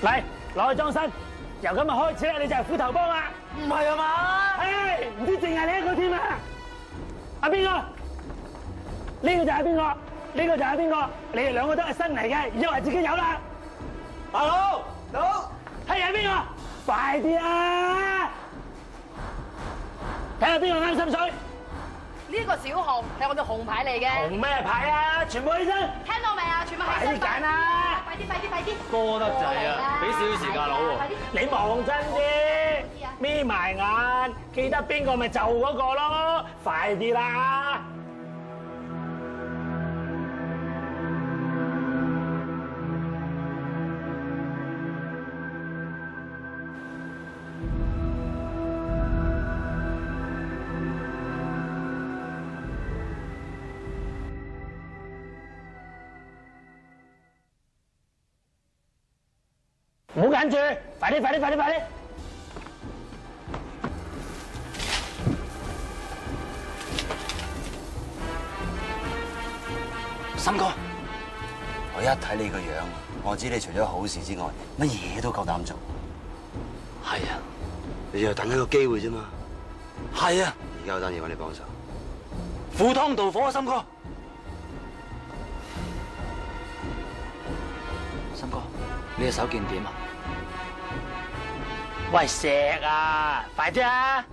嚟攞去裝身，由今日開始咧，你就係斧頭幫啦。唔係啊嘛？唔知淨係你一個添啊？阿邊個？呢個就係邊個？呢個就係邊個？你哋兩個都係新嚟嘅，以為自己有啦。大佬，係啊，邊個？快啲啊！睇下邊個啱心水。呢個小紅係我哋紅牌嚟嘅。紅咩牌啊？全部起身！聽到未啊？全部起快身！啲揀啦！快啲！多得滯啊！俾少少時間佬喎。你望真啲，眯埋眼，記得邊個咪就嗰個咯！快啲啦！唔好揀住，快啲！森哥，我一睇你個樣，我知你除咗好事之外，乜嘢都夠膽做。係啊，你就等一個機會啫嘛。係啊，而家有單嘢揾你幫手，赴湯蹈火啊，森哥。森哥，你隻手見點啊？喂，石啊，快啲啊！